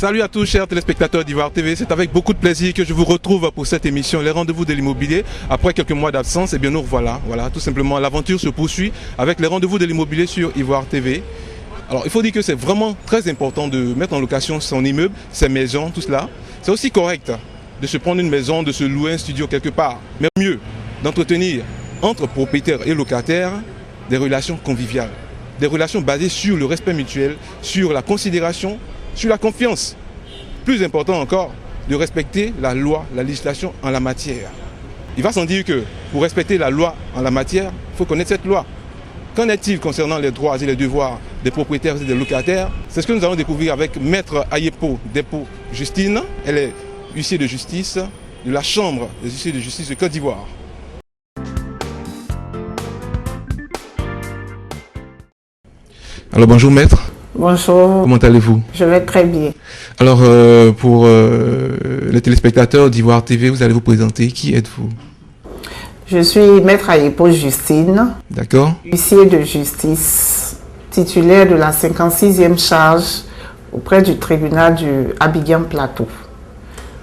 Salut à tous chers téléspectateurs d'Ivoire TV, c'est avec beaucoup de plaisir que je vous retrouve pour cette émission Les Rendez-vous de l'immobilier. Après quelques mois d'absence, et bien nous revoilà. Voilà, tout simplement l'aventure se poursuit avec les Rendez-vous de l'immobilier sur Ivoire TV. Alors il faut dire que c'est vraiment très important de mettre en location son immeuble, ses maisons, tout cela. C'est aussi correct de se prendre une maison, de se louer un studio quelque part. Mais mieux, d'entretenir entre propriétaires et locataires des relations conviviales. Des relations basées sur le respect mutuel, sur la considération, sur la confiance. Plus important encore, de respecter la loi, la législation en la matière. Il va sans dire que pour respecter la loi en la matière, il faut connaître cette loi. Qu'en est-il concernant les droits et les devoirs des propriétaires et des locataires? C'est ce que nous allons découvrir avec Maître Ayepo Depo Justine. Elle est huissier de justice de la Chambre des huissiers de justice de Côte d'Ivoire. Alors bonjour maître. Bonjour. Comment allez-vous? Je vais très bien. Alors pour les téléspectateurs d'Ivoire TV, vous allez vous présenter. Qui êtes-vous? Je suis Maître Ayepo Justine. D'accord. Huissier de justice, titulaire de la 56e charge auprès du tribunal du Abidjan Plateau.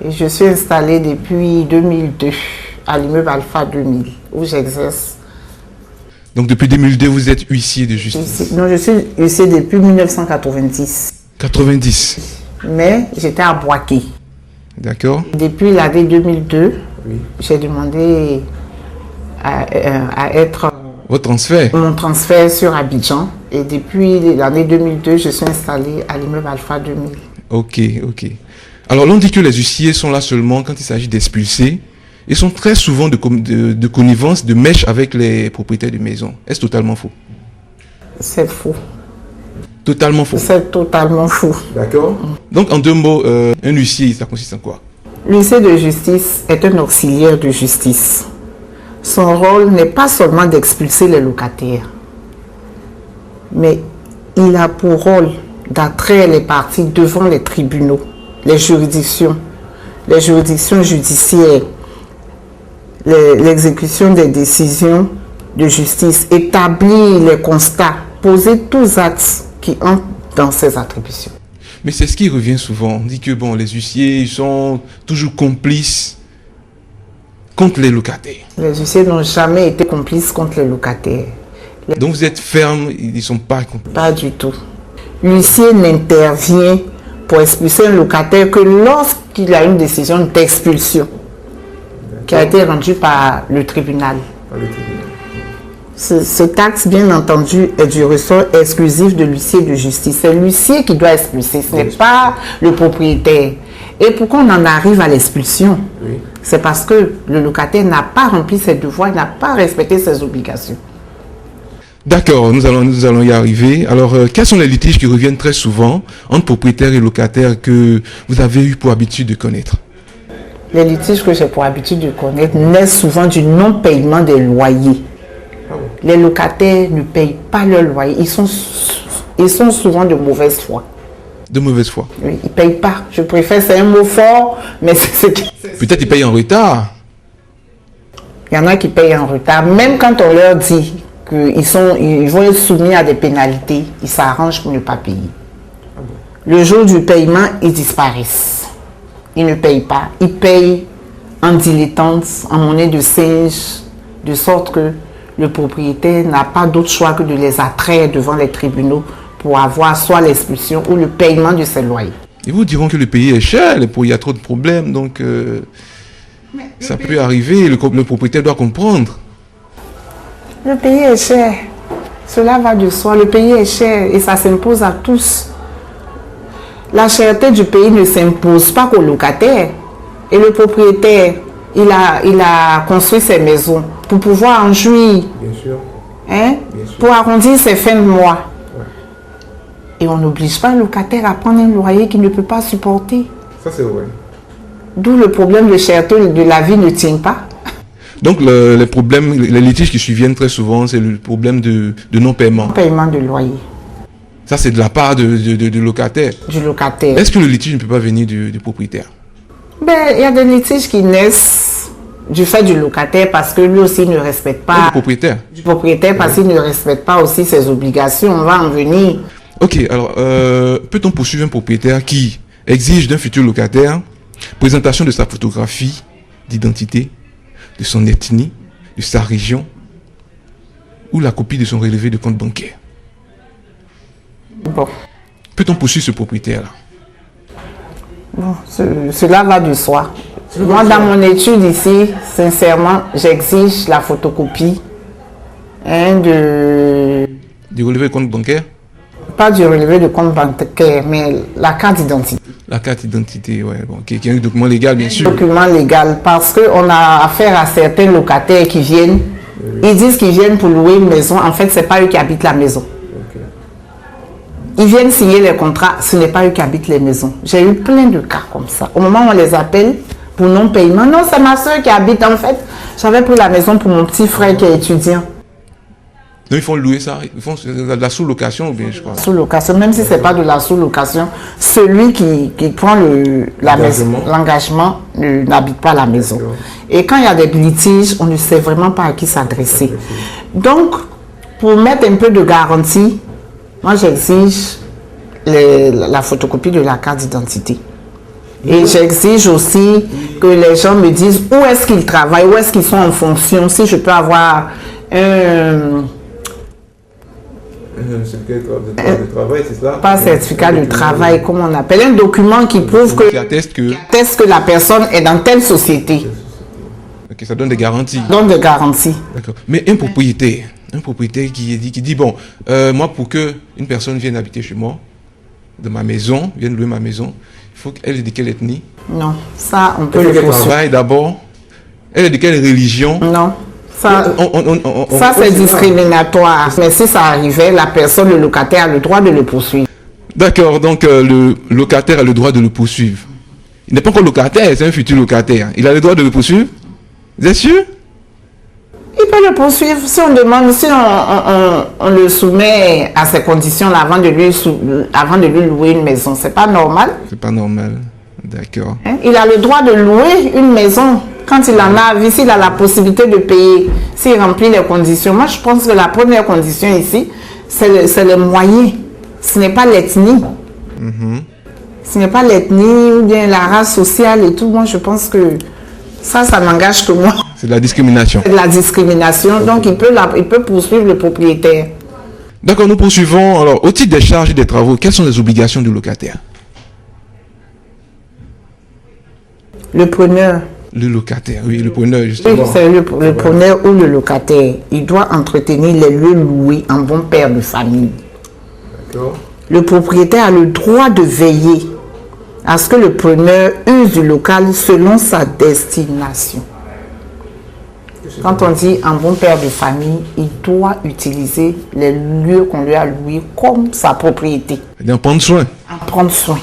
Et je suis installée depuis 2002 à l'immeuble Alpha 2000 où j'exerce. Donc depuis 2002, vous êtes huissier de justice? Non, je suis huissier depuis 1990. 90. Mais j'étais à Boaké. D'accord. Depuis l'année 2002, j'ai demandé à être... Votre transfert? Mon transfert sur Abidjan. Et depuis l'année 2002, je suis installée à l'immeuble Alpha 2000. Ok, ok. Alors l'on dit que les huissiers sont là seulement quand il s'agit d'expulser. Ils sont très souvent de connivence, de mèche avec les propriétaires de maisons. Est-ce totalement faux? C'est faux. Totalement faux? C'est totalement faux. D'accord. Donc en deux mots, un huissier, ça consiste en quoi? L'huissier de justice est un auxiliaire de justice. Son rôle n'est pas seulement d'expulser les locataires, mais il a pour rôle d'attraire les parties devant les tribunaux, les juridictions judiciaires, l'exécution des décisions de justice, établir les constats, poser tous les actes qui entrent dans ses attributions. Mais c'est ce qui revient souvent. On dit que bon, les huissiers ils sont toujours complices contre les locataires. Les huissiers n'ont jamais été complices contre les locataires. Donc vous êtes ferme, ils ne sont pas complices? Pas du tout. L'huissier n'intervient pour expulser un locataire que lorsqu'il a une décision d'expulsion qui a été rendue par le tribunal. Cet acte, bien entendu, est du ressort exclusif de l'huissier de justice. C'est l'huissier qui doit expulser, ce n'est pas le propriétaire. Et pourquoi on en arrive à l'expulsion? C'est parce que le locataire n'a pas rempli ses devoirs, il n'a pas respecté ses obligations. D'accord, nous allons y arriver. Alors, quels sont les litiges qui reviennent très souvent entre propriétaires et locataires que vous avez eu pour habitude de connaître? Les litiges que j'ai pour habitude de connaître naissent souvent du non-paiement des loyers. Les locataires ne payent pas leur loyer. Ils sont souvent de mauvaise foi. De mauvaise foi? Oui, ils ne payent pas. Je préfère, c'est un mot fort, mais c'est ce qui... Peut-être ils payent en retard. Il y en a qui payent en retard. Même quand on leur dit qu'ils vont être soumis à des pénalités, ils s'arrangent pour ne pas payer. Le jour du paiement, ils disparaissent. Ils ne payent pas. Ils payent en dilettante, en monnaie de singe, de sorte que le propriétaire n'a pas d'autre choix que de les attraire devant les tribunaux pour avoir soit l'expulsion ou le paiement de ses loyers. Ils vous diront que le pays est cher, il y a trop de problèmes, donc ça peut arriver, le propriétaire doit comprendre. Le pays est cher, cela va de soi, le pays est cher et ça s'impose à tous. La cherté du pays ne s'impose pas qu'aux locataires. Et le propriétaire, il a construit ses maisons pour pouvoir en jouir. Bien sûr. Hein? Bien sûr. Pour arrondir ses fins de mois. Ouais. Et on n'oblige pas le locataire à prendre un loyer qu'il ne peut pas supporter. Ça, c'est vrai. D'où le problème de cherté de la vie ne tient pas. Donc, les problèmes, les litiges qui surviennent très souvent, c'est le problème de non-paiement. Non-paiement de loyer. Ça, c'est de la part du locataire. Du locataire. Est-ce que le litige ne peut pas venir du propriétaire? Ben, il y a des litiges qui naissent du fait du locataire parce que lui aussi ne respecte pas... Du propriétaire? Du propriétaire parce qu'il ne respecte pas aussi ses obligations. On va en venir. Ok, alors, peut-on poursuivre un propriétaire qui exige d'un futur locataire présentation de sa photographie d'identité, de son ethnie, de sa région ou la copie de son relevé de compte bancaire. Bon. Peut-on poursuivre ce propriétaire-là? Bon, cela va de soi. Moi, dans mon étude ici, sincèrement, j'exige la photocopie du relevé de compte bancaire? Pas du relevé de compte bancaire, mais la carte d'identité. La carte d'identité, ouais, bon, qui est un document légal, bien sûr. Un document légal, parce qu'on a affaire à certains locataires qui viennent, ils disent qu'ils viennent pour louer une maison, en fait, ce n'est pas eux qui habitent la maison. Ils viennent signer les contrats, ce n'est pas eux qui habitent les maisons. J'ai eu plein de cas comme ça. Au moment où on les appelle pour non-paiement, non, c'est ma soeur qui habite. En fait, j'avais pris la maison pour mon petit frère qui est étudiant. Donc ils font louer ça, ils font de la sous-location ou bien, je crois. Sous-location, même si ce n'est pas de la sous-location, celui qui prend l'engagement n'habite pas la maison. Et quand il y a des litiges, on ne sait vraiment pas à qui s'adresser. Donc, pour mettre un peu de garantie, moi j'exige la photocopie de la carte d'identité. Et j'exige aussi que les gens me disent où est-ce qu'ils travaillent, où est-ce qu'ils sont en fonction, si je peux avoir un... certificat de travail, c'est ça? Pas certificat de travail, comme on appelle, un document qui prouve que, qui atteste que la personne est dans telle société. Ok, ça donne des garanties. Donne des garanties. D'accord. Mais un propriétaire qui dit bon, moi pour que une personne vienne habiter chez moi, de ma maison, vienne louer ma maison, il faut qu'elle est de quelle ethnie? Non, ça on peut le travail d'abord. Elle est de quelle religion? Non. Ça, c'est discriminatoire. Mais si ça arrivait, la personne, le locataire, a le droit de le poursuivre. D'accord, donc le locataire a le droit de le poursuivre. Il n'est pas encore locataire, c'est un futur locataire. Il a le droit de le poursuivre? Vous êtes sûr? Il peut le poursuivre si on demande, si on le soumet à ces conditions-là avant de lui louer une maison. C'est pas normal. C'est pas normal. D'accord. Il a le droit de louer une maison. Quand il en a, s'il a la possibilité de payer, s'il remplit les conditions. Moi, je pense que la première condition ici, c'est le moyen. Ce n'est pas l'ethnie. Ce n'est pas l'ethnie ou bien la race sociale et tout. Moi, je pense que ça n'engage que moi. C'est de la discrimination. C'est de la discrimination. Donc, il peut poursuivre le propriétaire. D'accord, nous poursuivons. Alors, au titre des charges et des travaux, quelles sont les obligations du locataire? Le preneur. Le locataire, oui, le preneur, justement. Oui, c'est le preneur ou le locataire. Il doit entretenir les lieux loués en bon père de famille. D'accord. Le propriétaire a le droit de veiller à ce que le preneur use du local selon sa destination. Quand on dit en bon père de famille, il doit utiliser les lieux qu'on lui a loués comme sa propriété. D'en prendre soin. En prendre soin.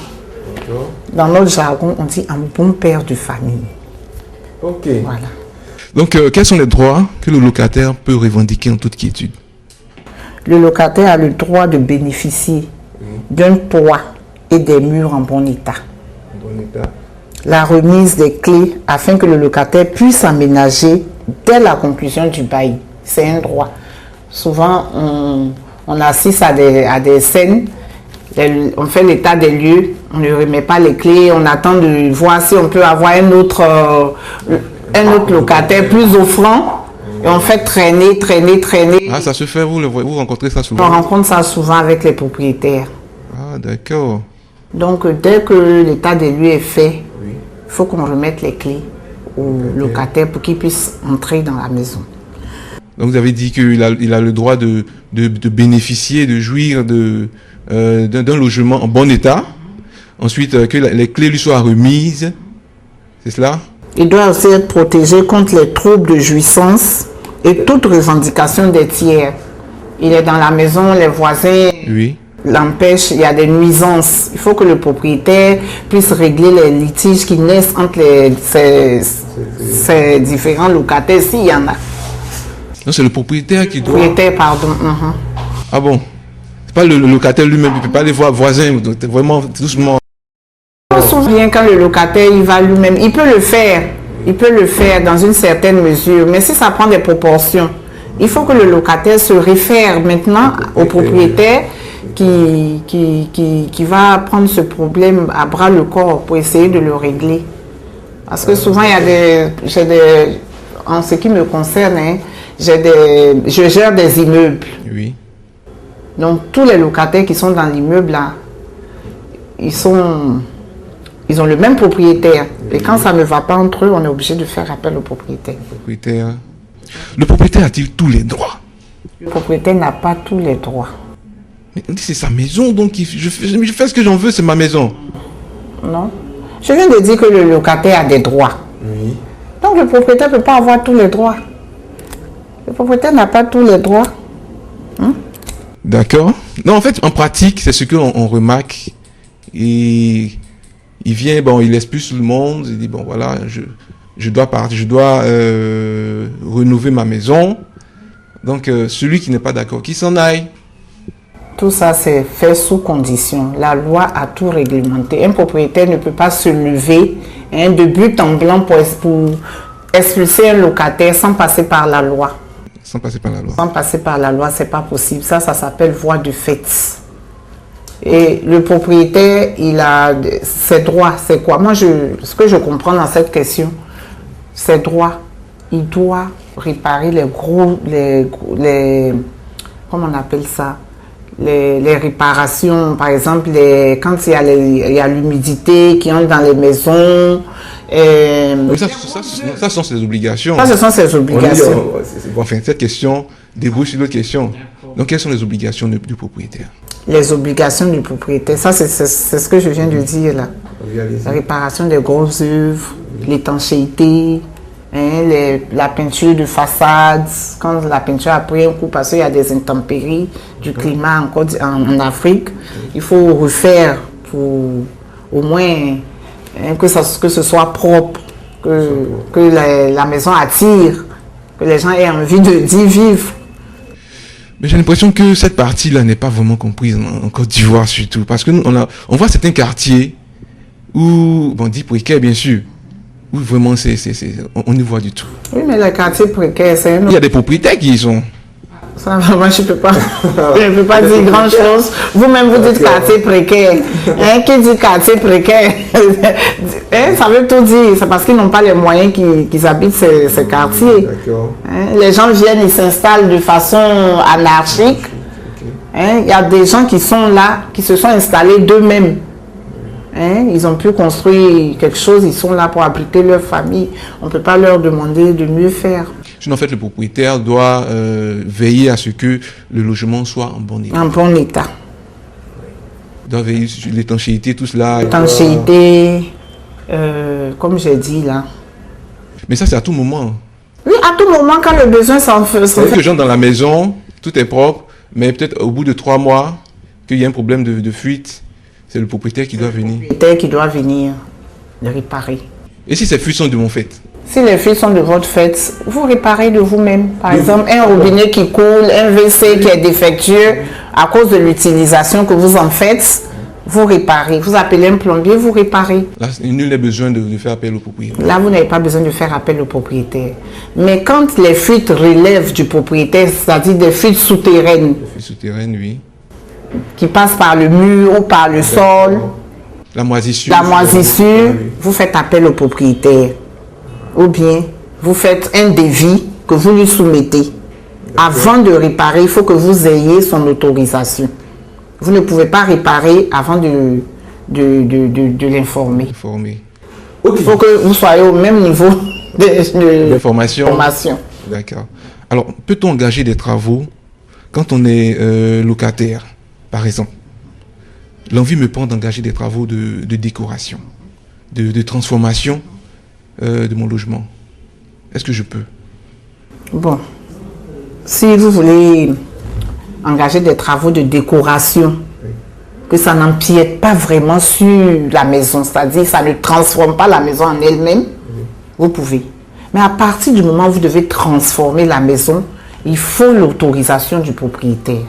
Dans notre jargon, on dit un bon père de famille. Ok. Voilà. Donc, quels sont les droits que le locataire peut revendiquer en toute quiétude? Le locataire a le droit de bénéficier d'un toit et des murs en bon état. Bon état. La remise des clés afin que le locataire puisse aménager dès la conclusion du bail. C'est un droit. Souvent, on assiste à des scènes. On fait l'état des lieux, on ne remet pas les clés, on attend de voir si on peut avoir un autre locataire plus offrant et on fait traîner. Ah, ça se fait, vous rencontrez ça souvent? On rencontre ça souvent avec les propriétaires. Ah, d'accord. Donc, dès que l'état des lieux est fait, il faut qu'on remette les clés au locataire pour qu'il puisse entrer dans la maison. Donc, vous avez dit qu'il a le droit de bénéficier, de jouir d'un logement en bon état. Ensuite, que les clés lui soient remises. C'est cela? Il doit aussi être protégé contre les troubles de jouissance et toute revendication des tiers. Il est dans la maison, les voisins l'empêchent, il y a des nuisances. Il faut que le propriétaire puisse régler les litiges qui naissent entre ces différents locataires, s'il y en a. Non, c'est le propriétaire qui doit... Propriétaire, pardon. Ah bon? Pas le locataire lui-même, il ne peut pas aller voir voisin, donc vraiment doucement. Bien quand le locataire il va lui-même, il peut le faire dans une certaine mesure, mais si ça prend des proportions, il faut que le locataire se réfère maintenant au propriétaire qui va prendre ce problème à bras le corps pour essayer de le régler. Parce que souvent, il y a en ce qui me concerne, hein, je gère des immeubles. Oui. Donc, tous les locataires qui sont dans l'immeuble, là, ils ont le même propriétaire. Et quand ça ne va pas entre eux, on est obligé de faire appel au propriétaire. Le propriétaire a-t-il tous les droits? Le propriétaire n'a pas tous les droits. Mais on dit c'est sa maison, donc je fais ce que j'en veux, c'est ma maison. Non. Je viens de dire que le locataire a des droits. Oui. Donc, le propriétaire ne peut pas avoir tous les droits. Le propriétaire n'a pas tous les droits. D'accord. Non, en fait, en pratique, c'est ce qu'on remarque. Et il vient, bon, il expulse tout le monde. Il dit, bon, voilà, je dois partir, je dois renouveler ma maison. Donc, celui qui n'est pas d'accord, qui s'en aille. Tout ça, c'est fait sous condition. La loi a tout réglementé. Un propriétaire ne peut pas se lever de but en blanc pour expulser un locataire sans passer par la loi. Sans passer par la loi. Sans passer par la loi, c'est pas possible. Ça s'appelle voie de fait. Et le propriétaire, il a ses droits. C'est quoi? Moi, ce que je comprends dans cette question, ses droits, il doit réparer comment on appelle ça? Les réparations, par exemple, quand il y a l'humidité qui entre dans les maisons. Ça sont ses obligations. Ça, ce sont ses obligations. Enfin, cette question débouche sur l'autre question. Donc, quelles sont les obligations du propriétaire? Les obligations du propriétaire, ça, c'est ce que je viens de dire là. La réparation des grosses œuvres, l'étanchéité, la peinture de façade. Quand la peinture a pris un coup, parce qu'il y a des intempéries du climat en Afrique, il faut refaire pour au moins que ce soit propre, que la maison attire, que les gens aient envie d'y vivre. Mais j'ai l'impression que cette partie-là n'est pas vraiment comprise en Côte d'Ivoire surtout, parce que on voit certains quartiers où, bon, dit précaire bien sûr, où vraiment on y voit du tout. Oui, mais les quartiers précaires, c'est Il y a des propriétaires qui y sont. Ça, moi, je ne peux pas dire grand-chose. Vous-même, vous dites quartier précaire. Qui dit quartier précaire? Ça veut tout dire. C'est parce qu'ils n'ont pas les moyens qu'ils habitent ces quartiers. Les gens viennent, ils s'installent de façon anarchique. Il y a des gens qui sont là, qui se sont installés d'eux-mêmes. Ils ont pu construire quelque chose, ils sont là pour abriter leur famille. On ne peut pas leur demander de mieux faire. En fait, le propriétaire doit veiller à ce que le logement soit en bon état. En bon état. Il doit veiller sur l'étanchéité, tout cela. L'étanchéité, comme j'ai dit là. Mais ça, c'est à tout moment. Oui, à tout moment, quand le besoin s'en fait. C'est-à-dire que gens dans la maison, tout est propre, mais peut-être au bout de 3 mois, qu'il y a un problème de fuite, c'est le propriétaire qui doit venir. Le propriétaire qui doit venir le réparer. Et si ces fuites sont de mon fait? Si les fuites sont de votre fait, vous réparez de vous-même. Par exemple, un robinet qui coule, un WC qui est défectueux, à cause de l'utilisation que vous en faites, vous réparez. Vous appelez un plombier, vous réparez. Là, nul n'a besoin de faire appel au propriétaire. Là, vous n'avez pas besoin de faire appel au propriétaire. Mais quand les fuites relèvent du propriétaire, c'est-à-dire des fuites souterraines. Les fuites souterraines, oui. Qui passent par le mur ou par le sol. La moisissure. La moisissure, vous faites appel au propriétaire. Ou bien, vous faites un devis que vous lui soumettez. Avant de réparer, il faut que vous ayez son autorisation. Vous ne pouvez pas réparer avant de l'informer. Il faut que vous soyez au même niveau d'information. D'accord. Alors, peut-on engager des travaux quand on est locataire, par exemple? L'envie me prend d'engager des travaux de décoration, de transformation de mon logement. Est-ce que je peux? Bon, si vous voulez engager des travaux de décoration, que ça n'empiète pas vraiment sur la maison, c'est-à-dire ça ne transforme pas la maison en elle-même, vous pouvez. Mais à partir du moment où vous devez transformer la maison, il faut l'autorisation du propriétaire.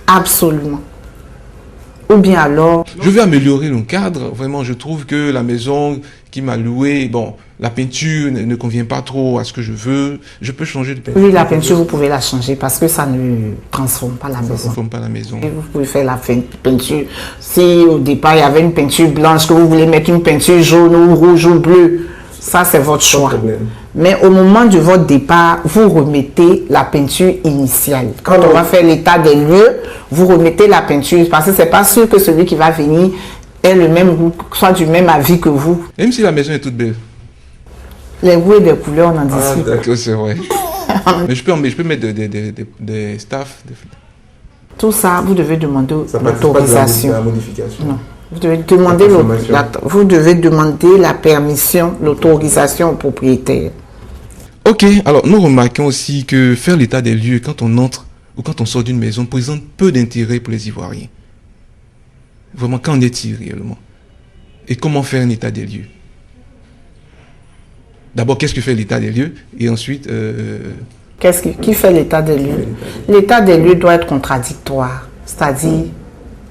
Absolument. Ou bien alors... Je veux améliorer le cadre. Vraiment, je trouve que la maison qui m'a loué, bon, la peinture ne convient pas trop à ce que je veux, je peux changer de peinture? Oui, la peinture, vous pouvez la changer parce que ça ne transforme pas la Ça ne maison. transforme pas la maison. Et vous pouvez faire la peinture. Si au départ, il y avait une peinture blanche, que vous voulez mettre une peinture jaune ou rouge ou bleue, ça, c'est votre choix. Mais au moment de votre départ, vous remettez la peinture initiale. Quand on va faire l'état des lieux, vous remettez la peinture parce que c'est pas sûr que celui qui va venir ait le même goût, soit du même avis que vous. Même si la maison est toute belle. Les goûts et les couleurs, on en discute. D'accord, c'est vrai. Mais je peux mettre des staffs. Tout ça, vous devez demander Ça participe pas de l'autorisation. la modification. Non. Vous devez demander vous devez demander la permission, l'autorisation au propriétaire. Ok, alors nous remarquons aussi que faire l'état des lieux quand on entre ou quand on sort d'une maison présente peu d'intérêt pour les Ivoiriens. Vraiment, qu'en est-il réellement? Et comment faire un état des lieux? D'abord, qu'est-ce que fait l'état des lieux? Et ensuite... Qui fait l'état des lieux? L'état des lieux doit être contradictoire. C'est-à-dire,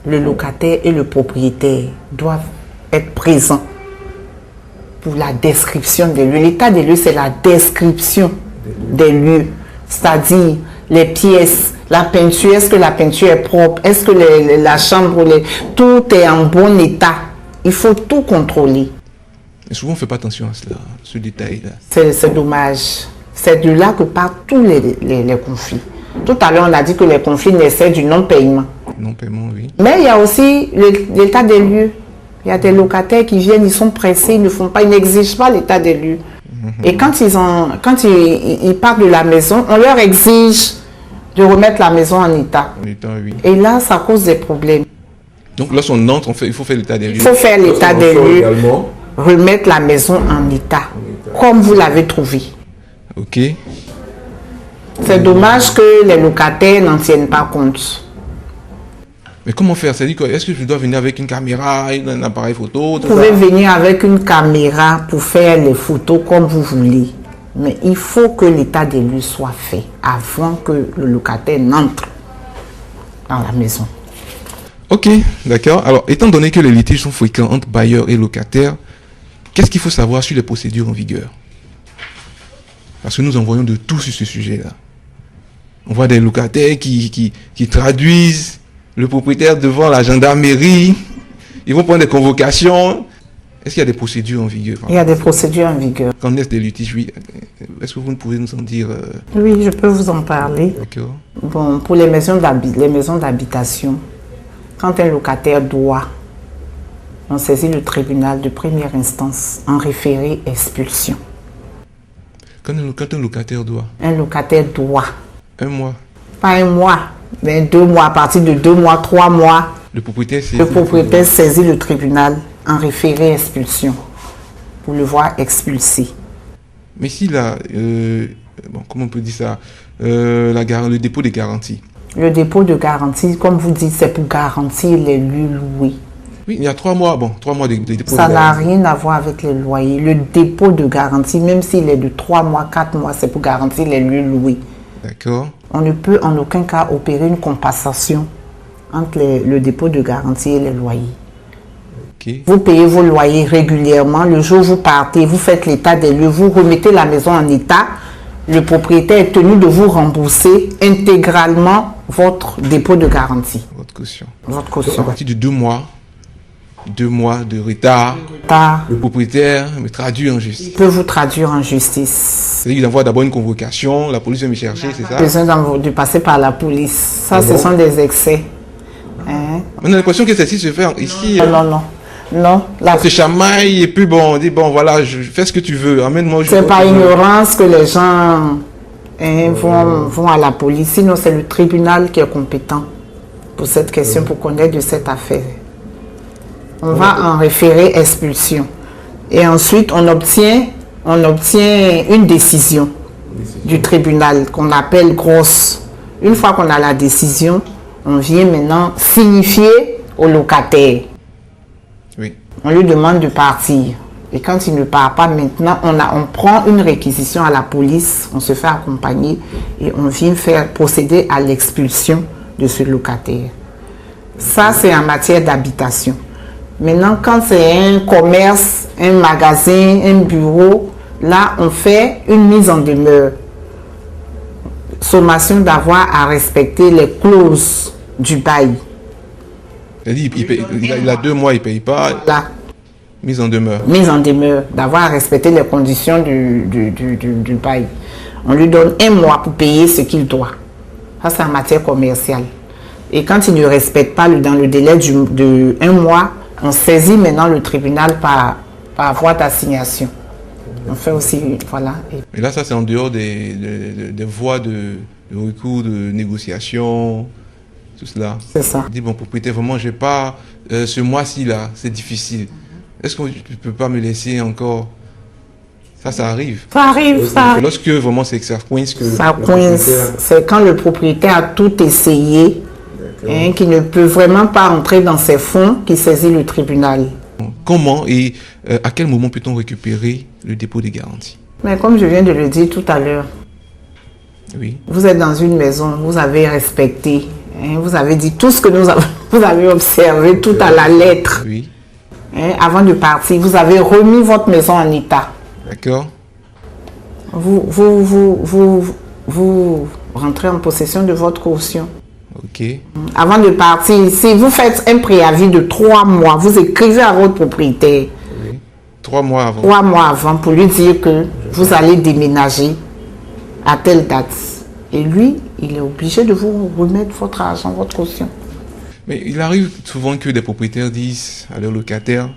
le locataire et le propriétaire doivent être présents pour la description des lieux. L'état des lieux, c'est la description des lieux. C'est-à-dire, les pièces, la peinture, est-ce que la peinture est propre? Est-ce que la chambre, tout est en bon état? Il faut tout contrôler. Et souvent, on ne fait pas attention à cela, ce détail-là. C'est dommage. C'est de là que partent tous les conflits. Tout à l'heure, on a dit que les conflits naissaient du non-paiement. Non-paiement, oui. Mais il y a aussi l'état des lieux. Il y a des locataires qui viennent, ils sont pressés, ils n'exigent pas l'état des lieux. Et quand ils partent de la maison, on leur exige de remettre la maison en état. En état, oui. Et là, ça cause des problèmes. Donc, lorsqu'on entre, il faut faire l'état des lieux. Il faut faire l'état des lieux, Également, remettre la maison en état, comme vous l'avez trouvé. Ok. C'est dommage que les locataires n'en tiennent pas compte. Mais comment faire? C'est-à-dire que est-ce que je dois venir avec une caméra, un appareil photo? Vous pouvez venir avec une caméra pour faire les photos comme vous voulez. Mais il faut que l'état des lieux soit fait avant que le locataire n'entre dans la maison. Ok, d'accord. Alors, étant donné que les litiges sont fréquents entre bailleurs et locataires, qu'est-ce qu'il faut savoir sur les procédures en vigueur? Parce que nous en voyons de tout sur ce sujet-là. On voit des locataires qui traduisent le propriétaire devant la gendarmerie. Ils vont prendre des convocations. Est-ce qu'il y a des procédures en vigueur? Il y a des procédures en vigueur. Qu'en est-ce des litiges? Oui. Est-ce que vous pouvez nous en dire? Oui, je peux vous en parler. D'accord. Bon, pour les maisons d'habitation, quand un locataire doit, on saisit le tribunal de première instance en référé expulsion. Quand un locataire doit? Un locataire doit. Un mois. Pas un mois, mais 2 mois, à partir de 2 mois, 3 mois. Le propriétaire Saisit le tribunal en référé expulsion pour le voir expulsé. Mais s'il a, comment on peut dire ça, le dépôt des garanties. Le dépôt de garantie, comme vous dites, c'est pour garantir les lieux loués. Oui, il y a 3 mois, 3 mois de dépôt. Ça n'a rien à voir avec les loyers. Le dépôt de garantie, même s'il est de 3 mois, 4 mois, c'est pour garantir les lieux loués. D'accord. On ne peut en aucun cas opérer une compensation entre le dépôt de garantie et les loyers. Okay. Vous payez vos loyers régulièrement. Le jour où vous partez, vous faites l'état des lieux, vous remettez la maison en état. Le propriétaire est tenu de vous rembourser intégralement votre dépôt de garantie. Votre caution. Votre Donc, à caution. partir de 2 mois de retard, le propriétaire me traduit en justice. Il peut vous traduire en justice. C'est-à-dire qu'il envoie d'abord une convocation, la police vient me chercher, c'est ça? Besoin de passer par la police. Ça, ce sont des excès. Hein? On a l'impression que ceci se fait ici. Non. On se chamaille et puis bon, on dit bon voilà, je fais ce que tu veux, amène-moi. C'est par ignorance que les gens vont à la police. Sinon, c'est le tribunal qui est compétent pour cette question, pour connaître de cette affaire. On va en référer expulsion. Et ensuite, on obtient une décision du tribunal qu'on appelle grosse. Une fois qu'on a la décision, on vient maintenant signifier au locataire. Oui. On lui demande de partir. Et quand il ne part pas maintenant, on prend une réquisition à la police, on se fait accompagner et on vient procéder à l'expulsion de ce locataire. Ça, c'est en matière d'habitation. Maintenant, quand c'est un commerce, un magasin, un bureau, là, on fait une mise en demeure. Sommation d'avoir à respecter les clauses du bail. Il a 2 mois, il ne paye pas. Là, Mise en demeure. mise en demeure, d'avoir à respecter les conditions du bail. On lui donne 1 mois pour payer ce qu'il doit. Ça, c'est en matière commerciale. Et quand il ne respecte pas dans le délai de 1 mois, on saisit maintenant le tribunal par voie d'assignation. On fait aussi, voilà. Et là, ça, c'est en dehors des voies de recours, de négociation, tout cela. C'est ça. Il dit, bon, propriétaire, vraiment, j'ai pas, ce mois-ci, là, c'est difficile. Est-ce que tu ne peux pas me laisser encore? Ça arrive. Ça arrive, ça arrive. Lorsque vraiment c'est que ça coince. Ça coince. C'est quand le propriétaire a tout essayé, qu'il ne peut vraiment pas entrer dans ses fonds, qu'il saisit le tribunal. Comment et à quel moment peut-on récupérer le dépôt des garanties? Mais comme je viens de le dire tout à l'heure, oui. Vous êtes dans une maison, vous avez respecté, vous avez dit tout ce que vous avez observé, tout à la lettre. Oui. Avant de partir, vous avez remis votre maison en état. D'accord. Vous rentrez en possession de votre caution. Ok. Avant de partir, si vous faites un préavis de 3 mois, vous écrivez à votre propriétaire. Oui. 3 mois avant. 3 mois avant pour lui dire que vous allez déménager à telle date. Et lui, il est obligé de vous remettre votre argent, votre caution. Mais il arrive souvent que des propriétaires disent à leurs locataires,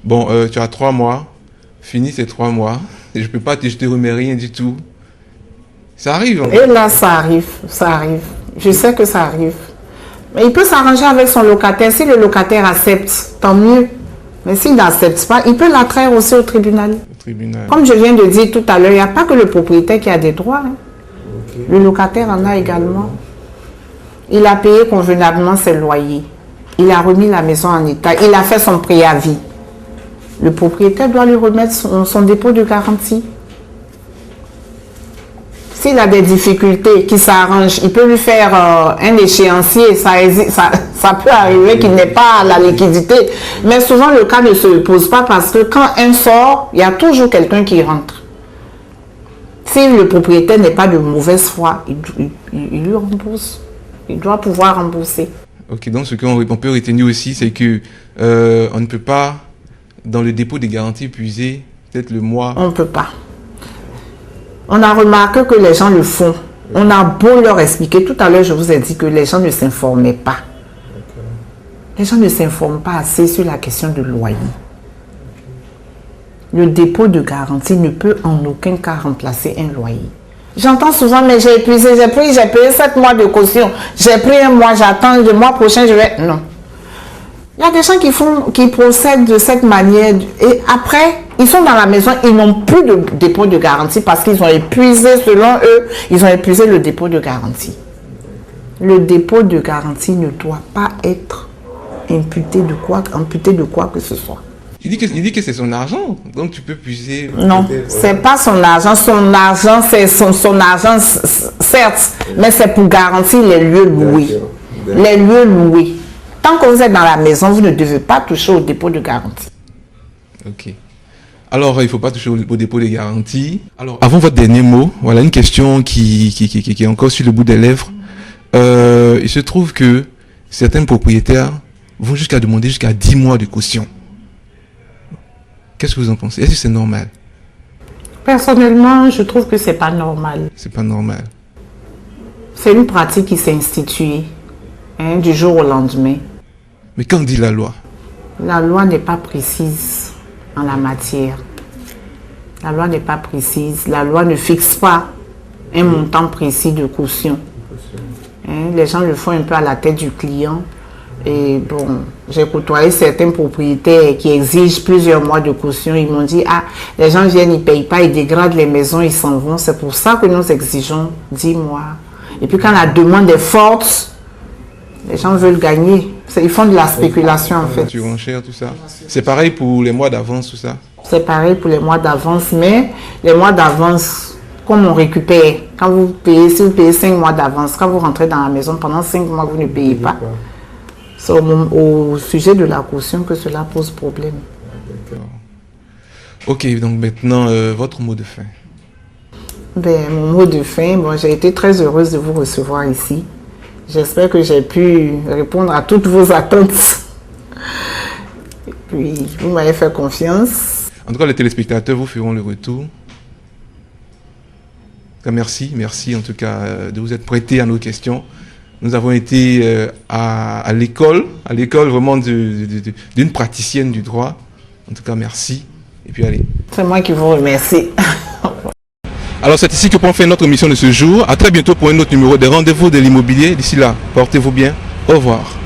bon, tu as 3 mois, finis ces 3 mois, et je ne peux pas je te remets rien du tout. Ça arrive. Et là, ça arrive. Je sais que ça arrive. Mais il peut s'arranger avec son locataire. Si le locataire accepte, tant mieux. Mais s'il n'accepte pas, il peut l'attraire aussi au tribunal. Comme je viens de dire tout à l'heure, il n'y a pas que le propriétaire qui a des droits. Okay. Le locataire en a également. Il a payé convenablement ses loyers. Il a remis la maison en état. Il a fait son préavis. Le propriétaire doit lui remettre son dépôt de garantie. S'il a des difficultés, qu'il s'arrange, il peut lui faire un échéancier. Ça peut arriver qu'il n'ait pas la liquidité. Mais souvent, le cas ne se pose pas parce que quand un sort, il y a toujours quelqu'un qui rentre. Si le propriétaire n'est pas de mauvaise foi, il lui rembourse. Il doit pouvoir rembourser. Ok, donc ce qu'on peut retenir aussi, c'est que on ne peut pas, dans le dépôt des garanties, puiser peut-être le mois. On ne peut pas. On a remarqué que les gens le font. On a beau leur expliquer. Tout à l'heure, je vous ai dit que les gens ne s'informaient pas. Les gens ne s'informent pas assez sur la question de loyer. Le dépôt de garantie ne peut en aucun cas remplacer un loyer. J'entends souvent, mais j'ai épuisé, j'ai payé 7 mois de caution. J'ai pris 1 mois, j'attends, le mois prochain, je vais... Non. Il y a des gens qui procèdent de cette manière. Et après, ils sont dans la maison, ils n'ont plus de dépôt de garantie parce qu'ils ont épuisé, selon eux, ils ont épuisé le dépôt de garantie. Le dépôt de garantie ne doit pas être amputé de quoi que ce soit. Il dit que c'est son argent, donc tu peux puiser... Non, c'est pas son argent. Son argent, c'est son argent, certes, mais c'est pour garantir les lieux loués. Les lieux loués. Tant que vous êtes dans la maison, vous ne devez pas toucher au dépôt de garantie. Ok. Alors, il ne faut pas toucher au dépôt de garantie. Alors, avant votre dernier mot, voilà une question qui est encore sur le bout des lèvres. Il se trouve que certains propriétaires vont jusqu'à demander jusqu'à 10 mois de caution. Qu'est-ce que vous en pensez? Est-ce que c'est normal? Personnellement, je trouve que c'est pas normal. C'est pas normal. C'est une pratique qui s'est instituée du jour au lendemain. Mais qu'en dit la loi? La loi n'est pas précise en la matière. La loi n'est pas précise. La loi ne fixe pas un montant précis de caution. Les gens le font un peu à la tête du client. Et bon, j'ai côtoyé certains propriétaires qui exigent plusieurs mois de caution. Ils m'ont dit, ah, les gens viennent, ils ne payent pas, ils dégradent les maisons, ils s'en vont. C'est pour ça que nous exigeons 10 mois. Et puis quand la demande est forte, les gens veulent gagner. Ils font de la spéculation en fait. Surenchère, tout ça. C'est pareil pour les mois d'avance, tout ça. C'est pareil pour les mois d'avance, mais les mois d'avance, comme on récupère, quand vous payez, si vous payez 5 mois d'avance, quand vous rentrez dans la maison pendant 5 mois, vous ne payez pas. C'est au sujet de la caution que cela pose problème. Ok, donc maintenant, votre mot de fin. Ben, mon mot de fin, bon, j'ai été très heureuse de vous recevoir ici. J'espère que j'ai pu répondre à toutes vos attentes. Et puis, vous m'avez fait confiance. En tout cas, les téléspectateurs vous feront le retour. Merci en tout cas de vous être prêtés à nos questions. Nous avons été à l'école vraiment d'une praticienne du droit. En tout cas, merci. Et puis allez. C'est moi qui vous remercie. Alors c'est ici que prend fin notre émission de ce jour. À très bientôt pour un autre numéro des rendez-vous de l'immobilier. D'ici là, portez-vous bien. Au revoir.